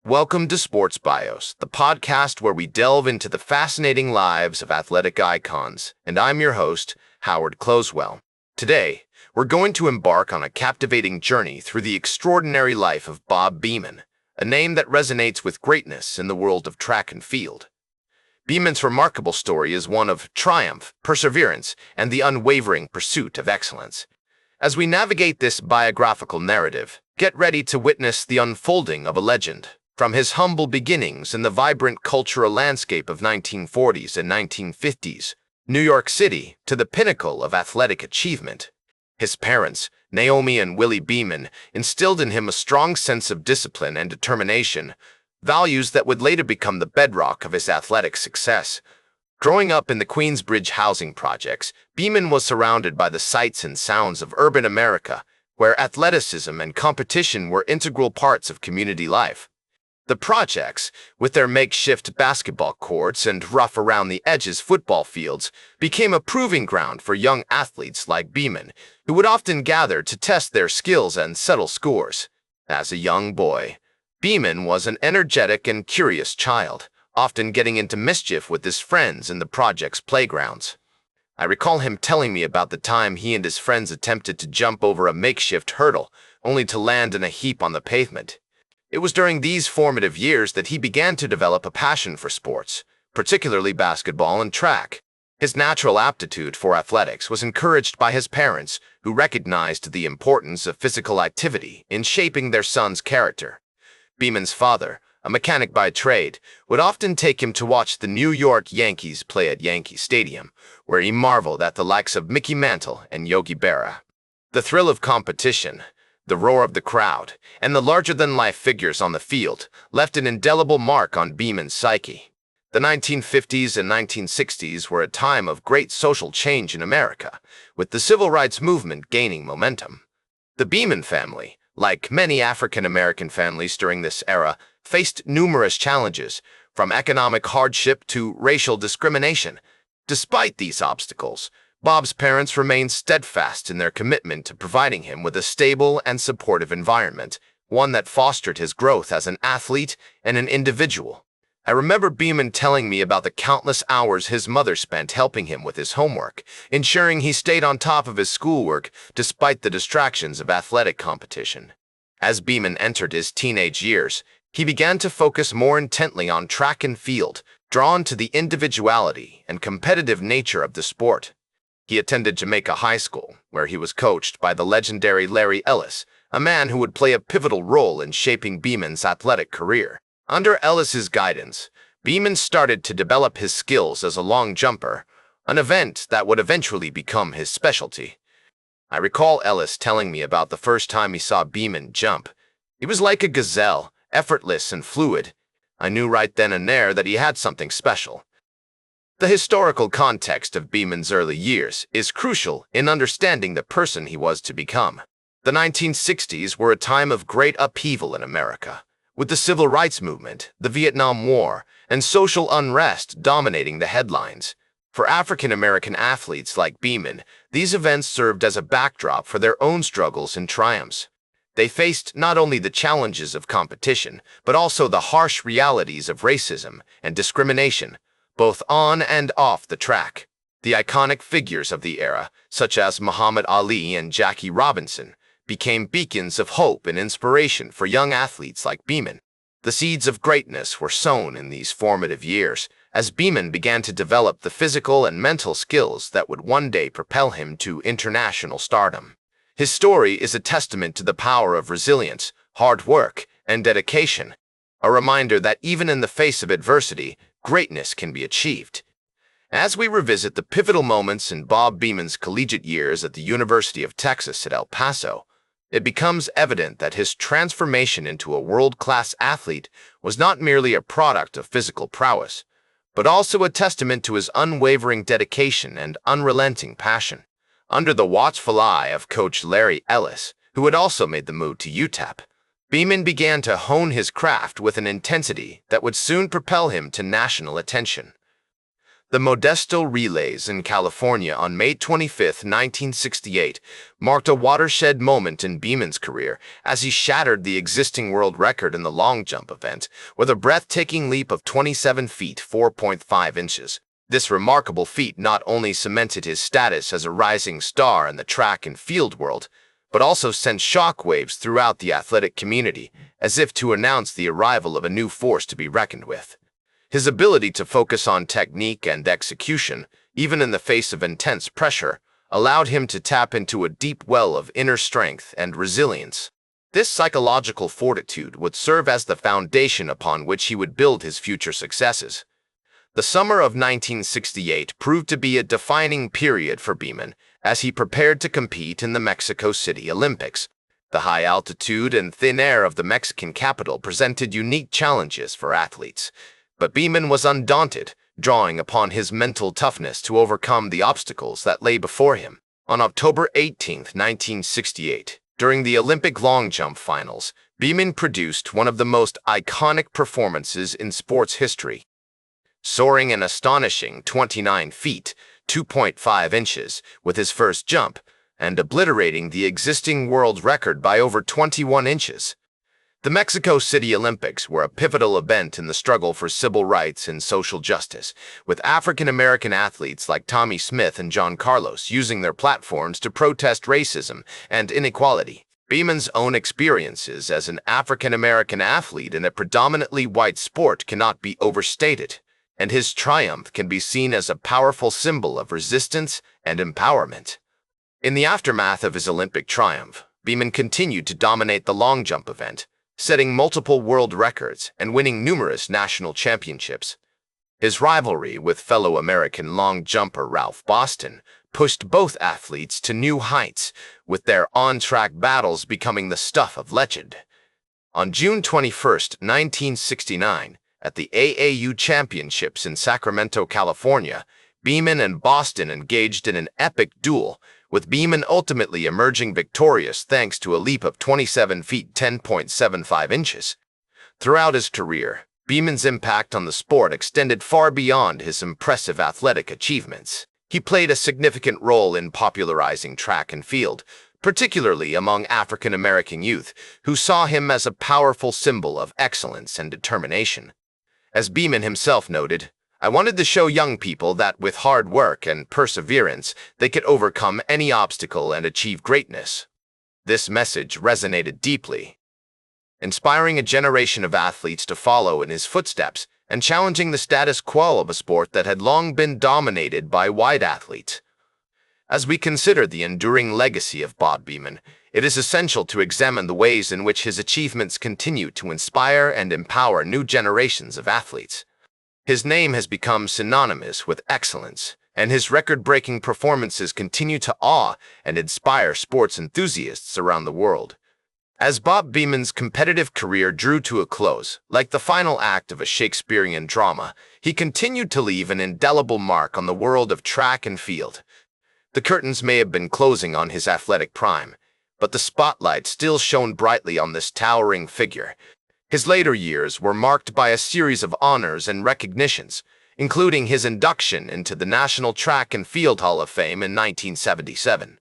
Welcome to Sports Bios, the podcast where we delve into the fascinating lives of athletic icons, and I'm your host, Howard Closewell. Today, we're going to embark on a captivating journey through the extraordinary life of Bob Beamon, a name that resonates with greatness in the world of track and field. Beamon's remarkable story is one of triumph, perseverance, and the unwavering pursuit of excellence. As we navigate this biographical narrative, get ready to witness the unfolding of a legend. From his humble beginnings in the vibrant cultural landscape of 1940s and 1950s, New York City, to the pinnacle of athletic achievement. His parents, Naomi and Willie Beamon, instilled in him a strong sense of discipline and determination, values that would later become the bedrock of his athletic success. Growing up in the Queensbridge housing projects, Beamon was surrounded by the sights and sounds of urban America, where athleticism and competition were integral parts of community life. The projects, with their makeshift basketball courts and rough-around-the-edges football fields, became a proving ground for young athletes like Beamon, who would often gather to test their skills and settle scores. As a young boy, Beamon was an energetic and curious child, often getting into mischief with his friends in the project's playgrounds. I recall him telling me about the time he and his friends attempted to jump over a makeshift hurdle, only to land in a heap on the pavement. It was during these formative years that he began to develop a passion for sports, particularly basketball and track. His natural aptitude for athletics was encouraged by his parents, who recognized the importance of physical activity in shaping their son's character. Beamon's father, a mechanic by trade, would often take him to watch the New York Yankees play at Yankee Stadium, where he marveled at the likes of Mickey Mantle and Yogi Berra. The thrill of competition, the roar of the crowd, and the larger-than-life figures on the field left an indelible mark on Beamon's psyche. The 1950s and 1960s were a time of great social change in America, with the civil rights movement gaining momentum. The Beamon family, like many African-American families during this era, faced numerous challenges, from economic hardship to racial discrimination. Despite these obstacles, Bob's parents remained steadfast in their commitment to providing him with a stable and supportive environment, one that fostered his growth as an athlete and an individual. I remember Beamon telling me about the countless hours his mother spent helping him with his homework, ensuring he stayed on top of his schoolwork despite the distractions of athletic competition. As Beamon entered his teenage years, he began to focus more intently on track and field, drawn to the individuality and competitive nature of the sport. He attended Jamaica High School, where he was coached by the legendary Larry Ellis, a man who would play a pivotal role in shaping Beamon's athletic career. Under Ellis's guidance, Beamon started to develop his skills as a long jumper, an event that would eventually become his specialty. I recall Ellis telling me about the first time he saw Beamon jump. He was like a gazelle, effortless and fluid. I knew right then and there that he had something special. The historical context of Beamon's early years is crucial in understanding the person he was to become. The 1960s were a time of great upheaval in America, with the civil rights movement, the Vietnam War, and social unrest dominating the headlines. For African-American athletes like Beamon, these events served as a backdrop for their own struggles and triumphs. They faced not only the challenges of competition, but also the harsh realities of racism and discrimination, both on and off the track. The iconic figures of the era, such as Muhammad Ali and Jackie Robinson, became beacons of hope and inspiration for young athletes like Beamon. The seeds of greatness were sown in these formative years, as Beamon began to develop the physical and mental skills that would one day propel him to international stardom. His story is a testament to the power of resilience, hard work, and dedication, a reminder that even in the face of adversity, greatness can be achieved. As we revisit the pivotal moments in Bob Beamon's collegiate years at the University of Texas at El Paso, it becomes evident that his transformation into a world-class athlete was not merely a product of physical prowess, but also a testament to his unwavering dedication and unrelenting passion. Under the watchful eye of Coach Larry Ellis, who had also made the move to UTEP, Beamon began to hone his craft with an intensity that would soon propel him to national attention. The Modesto Relays in California on May 25, 1968, marked a watershed moment in Beamon's career as he shattered the existing world record in the long jump event with a breathtaking leap of 27 feet 4.5 inches. This remarkable feat not only cemented his status as a rising star in the track and field world, but also sent shockwaves throughout the athletic community, as if to announce the arrival of a new force to be reckoned with. His ability to focus on technique and execution, even in the face of intense pressure, allowed him to tap into a deep well of inner strength and resilience. This psychological fortitude would serve as the foundation upon which he would build his future successes. The summer of 1968 proved to be a defining period for Beamon as he prepared to compete in the Mexico City Olympics. The high altitude and thin air of the Mexican capital presented unique challenges for athletes. But Beamon was undaunted, drawing upon his mental toughness to overcome the obstacles that lay before him. On October 18, 1968, during the Olympic long jump finals, Beamon produced one of the most iconic performances in sports history, soaring an astonishing 29 feet, 2.5 inches, with his first jump, and obliterating the existing world record by over 21 inches. The Mexico City Olympics were a pivotal event in the struggle for civil rights and social justice, with African-American athletes like Tommy Smith and John Carlos using their platforms to protest racism and inequality. Beamon's own experiences as an African-American athlete in a predominantly white sport cannot be overstated, and his triumph can be seen as a powerful symbol of resistance and empowerment. In the aftermath of his Olympic triumph, Beamon continued to dominate the long jump event, setting multiple world records and winning numerous national championships. His rivalry with fellow American long jumper Ralph Boston pushed both athletes to new heights, with their on-track battles becoming the stuff of legend. On June 21, 1969, at the AAU Championships in Sacramento, California, Beamon and Boston engaged in an epic duel, with Beamon ultimately emerging victorious thanks to a leap of 27 feet 10.75 inches. Throughout his career, Beamon's impact on the sport extended far beyond his impressive athletic achievements. He played a significant role in popularizing track and field, particularly among African-American youth, who saw him as a powerful symbol of excellence and determination. As Beamon himself noted, "I wanted to show young people that with hard work and perseverance, they could overcome any obstacle and achieve greatness." This message resonated deeply, inspiring a generation of athletes to follow in his footsteps and challenging the status quo of a sport that had long been dominated by white athletes. As we consider the enduring legacy of Bob Beamon, it is essential to examine the ways in which his achievements continue to inspire and empower new generations of athletes. His name has become synonymous with excellence, and his record-breaking performances continue to awe and inspire sports enthusiasts around the world. As Bob Beamon's competitive career drew to a close, like the final act of a Shakespearean drama, he continued to leave an indelible mark on the world of track and field. The curtains may have been closing on his athletic prime, but the spotlight still shone brightly on this towering figure. His later years were marked by a series of honors and recognitions, including his induction into the National Track and Field Hall of Fame in 1977.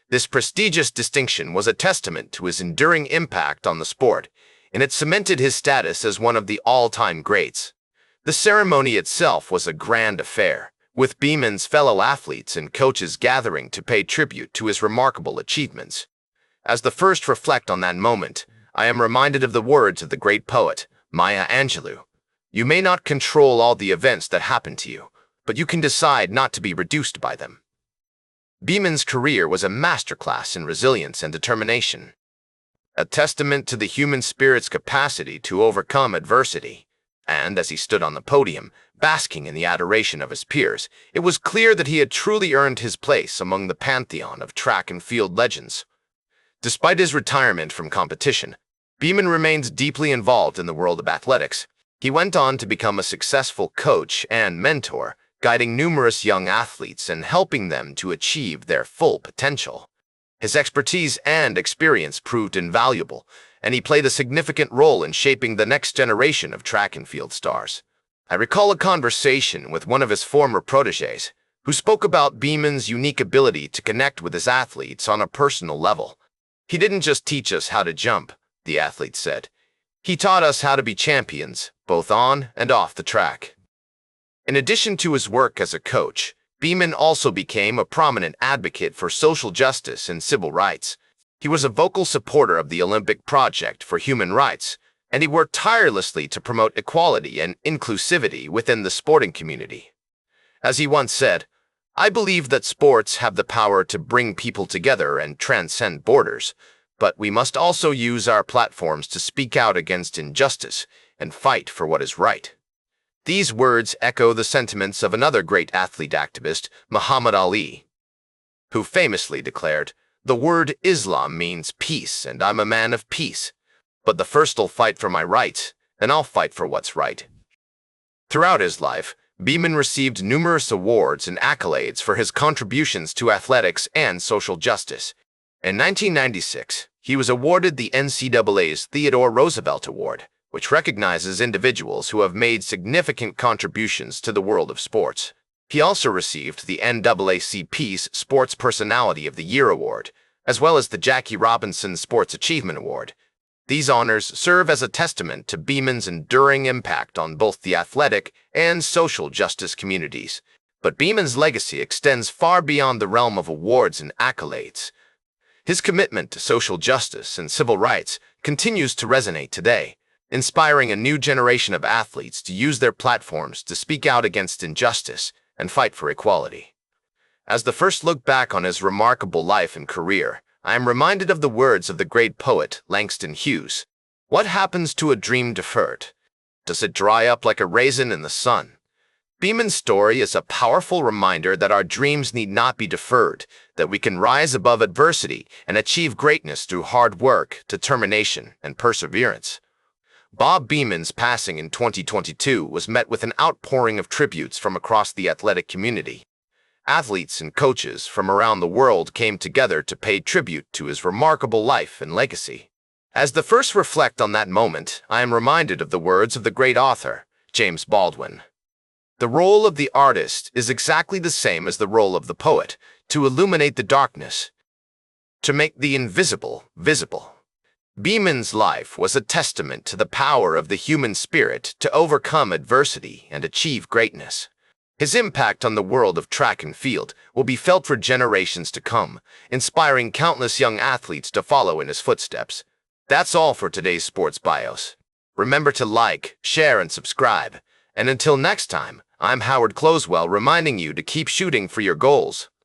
This prestigious distinction was a testament to his enduring impact on the sport, and it cemented his status as one of the all-time greats. The ceremony itself was a grand affair, with Beamon's fellow athletes and coaches gathering to pay tribute to his remarkable achievements. As the first reflect on that moment, I am reminded of the words of the great poet, Maya Angelou. "You may not control all the events that happen to you, but you can decide not to be reduced by them." Beamon's career was a masterclass in resilience and determination, a testament to the human spirit's capacity to overcome adversity. And as he stood on the podium, basking in the adoration of his peers, it was clear that he had truly earned his place among the pantheon of track and field legends. Despite his retirement from competition, Beamon remains deeply involved in the world of athletics. He went on to become a successful coach and mentor, guiding numerous young athletes and helping them to achieve their full potential. His expertise and experience proved invaluable, and he played a significant role in shaping the next generation of track and field stars. I recall a conversation with one of his former protégés, who spoke about Beamon's unique ability to connect with his athletes on a personal level. He didn't just teach us how to jump, the athlete said. He taught us how to be champions, both on and off the track. In addition to his work as a coach, Beamon also became a prominent advocate for social justice and civil rights. He was a vocal supporter of the Olympic Project for Human Rights, and he worked tirelessly to promote equality and inclusivity within the sporting community. As he once said, "I believe that sports have the power to bring people together and transcend borders, but we must also use our platforms to speak out against injustice and fight for what is right." These words echo the sentiments of another great athlete activist, Muhammad Ali, who famously declared, "The word Islam means peace, and I'm a man of peace. But the first I'll fight for my rights, and I'll fight for what's right." Throughout his life, Beamon received numerous awards and accolades for his contributions to athletics and social justice. In 1996, he was awarded the NCAA's Theodore Roosevelt Award, which recognizes individuals who have made significant contributions to the world of sports. He also received the NAACP's Sports Personality of the Year Award, as well as the Jackie Robinson Sports Achievement Award. These honors serve as a testament to Beamon's enduring impact on both the athletic and social justice communities. But Beamon's legacy extends far beyond the realm of awards and accolades. His commitment to social justice and civil rights continues to resonate today, inspiring a new generation of athletes to use their platforms to speak out against injustice and fight for equality. As the first look back on his remarkable life and career, I am reminded of the words of the great poet Langston Hughes. "What happens to a dream deferred? Does it dry up like a raisin in the sun?" Beamon's story is a powerful reminder that our dreams need not be deferred, that we can rise above adversity and achieve greatness through hard work, determination, and perseverance. Bob Beamon's passing in 2022 was met with an outpouring of tributes from across the athletic community. Athletes and coaches from around the world came together to pay tribute to his remarkable life and legacy. As the first reflect on that moment, I am reminded of the words of the great author, James Baldwin. "The role of the artist is exactly the same as the role of the poet, to illuminate the darkness, to make the invisible visible." Beamon's life was a testament to the power of the human spirit to overcome adversity and achieve greatness. His impact on the world of track and field will be felt for generations to come, inspiring countless young athletes to follow in his footsteps. That's all for today's Sports Bios. Remember to like, share, and subscribe. And until next time, I'm Howard Closewell reminding you to keep shooting for your goals.